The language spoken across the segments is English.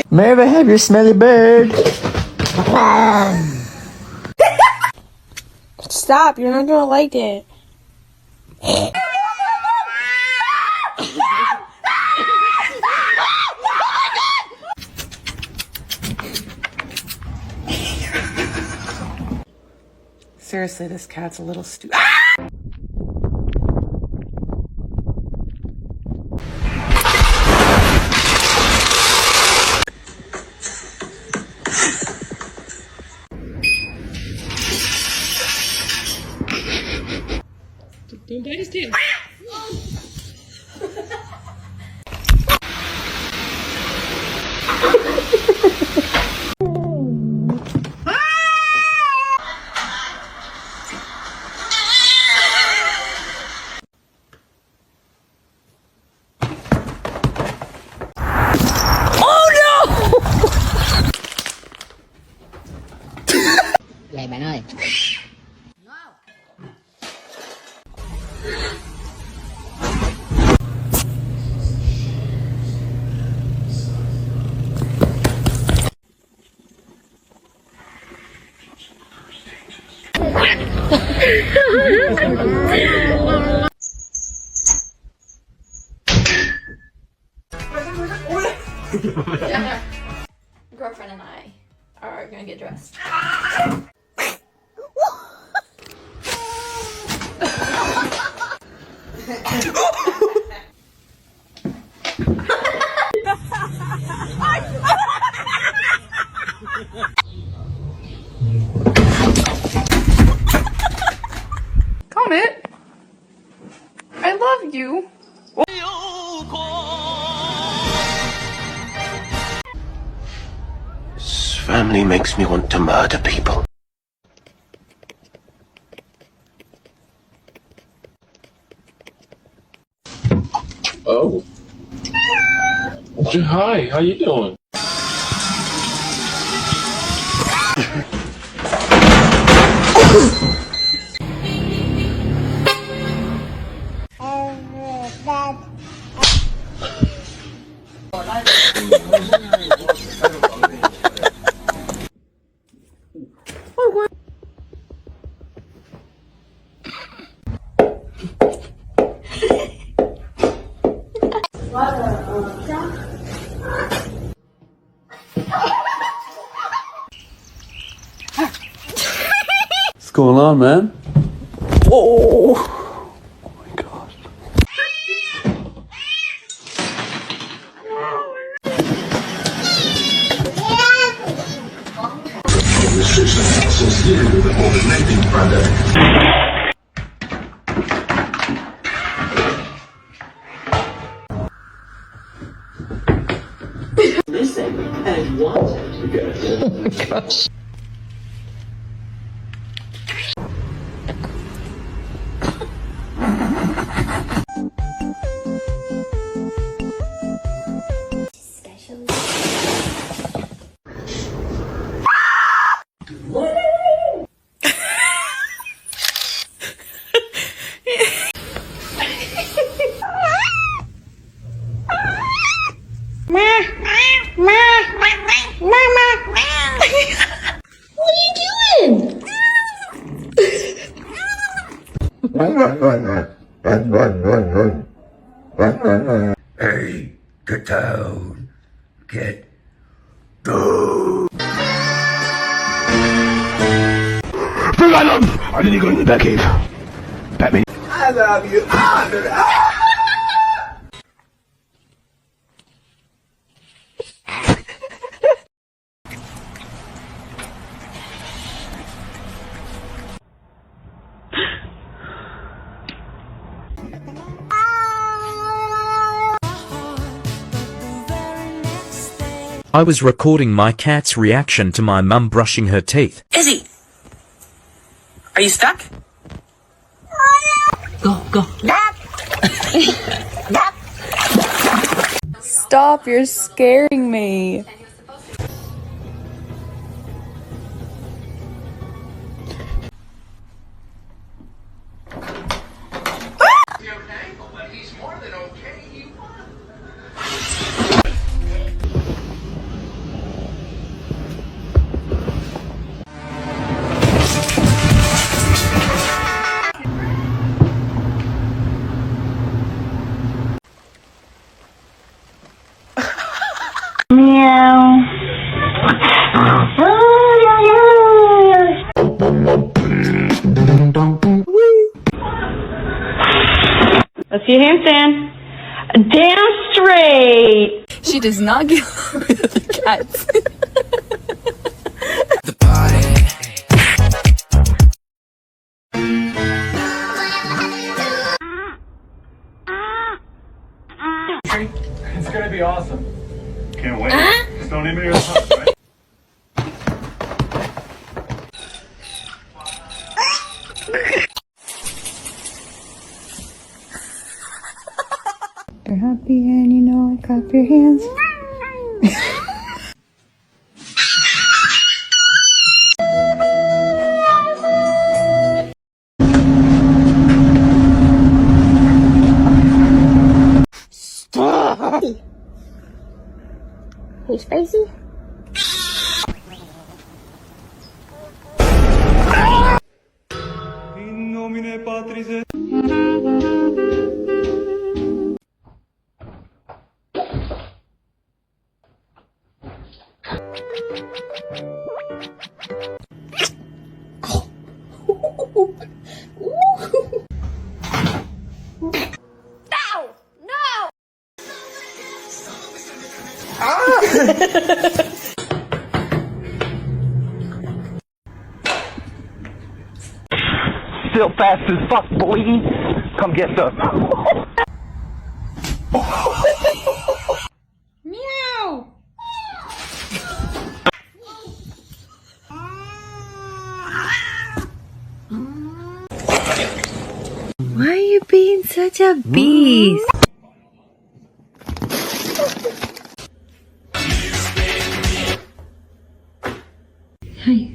May I have your smelly bird? Stop, you're not gonna like it. Seriously, this cat's a little stupid. Don't bite his tail. Vậy bạn ơi. Girlfriend and I are gonna get dressed. Comment. I love you. This family makes me want to murder people. Oh. Hi, how you doing? What's going on, man? Oh my god. Listen and wanted. Oh my gosh. Hey, get down. Get down. Venom! I didn't go in the back cave. Batman. I love you. I was recording my cat's reaction to my mum brushing her teeth. Izzy! Are you stuck? Go. Stop, you're scaring me. Do your handstand. Damn straight. She does not get along with the cats. It's gonna be awesome. Can't wait. Just don't leave me with hunt, right? You're happy and you know it. Clap your hands. Hey, Spacey. In nomine Patris et still fast as fuck, boy. Come get some. Meow. Why are you being such a beast? Hi.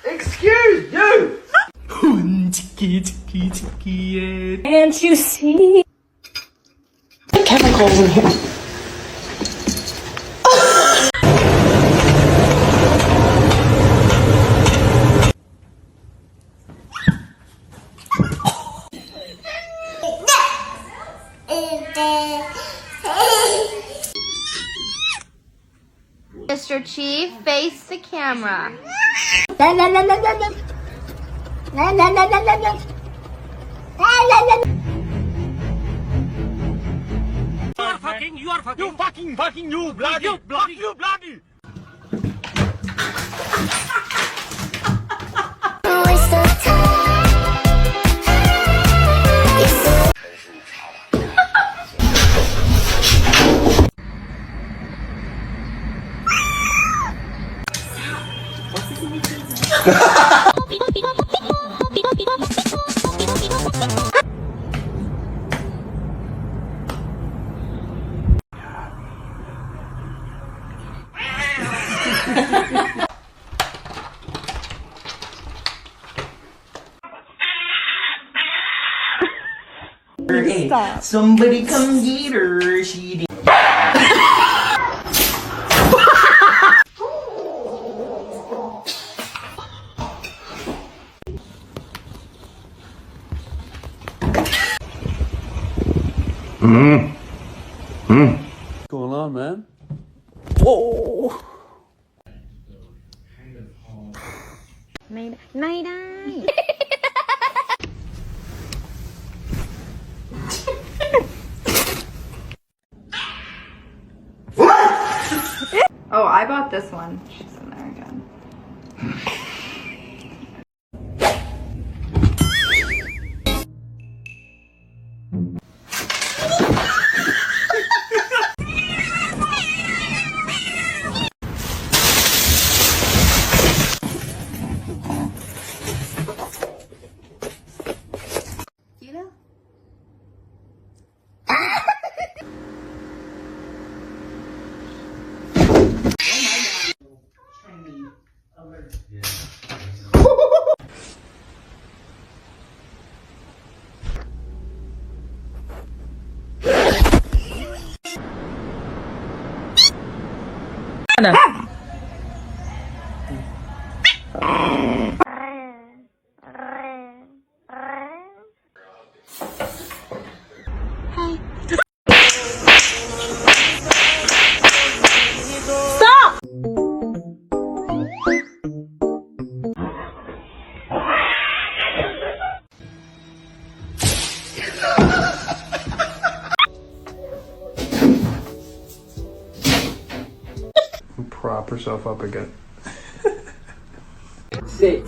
Excuse you! Can't you see? Chemicals in here. Mr. Chief, face the camera. Stop. Somebody come get her. She did. What's going on, man? Whoa! Night night. Oh, I bought this one. She's in there again. herself up again. Sit.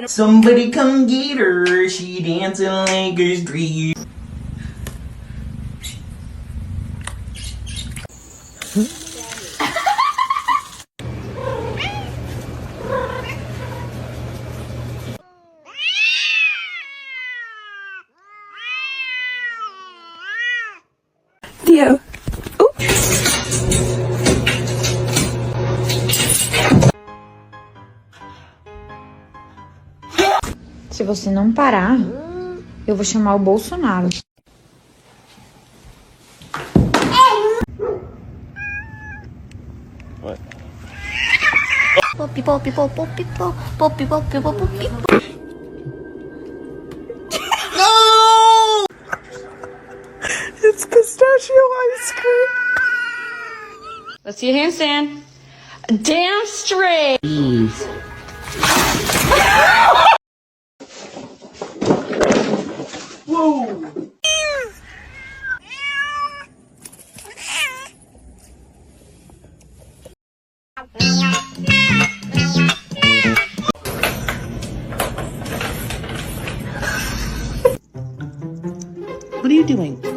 Somebody come get her, she dancing like a street. Theo. Se você não parar, eu vou chamar o Bolsonaro. It's pistachio ice cream. Let's see a handstand. Damn straight. What are you doing?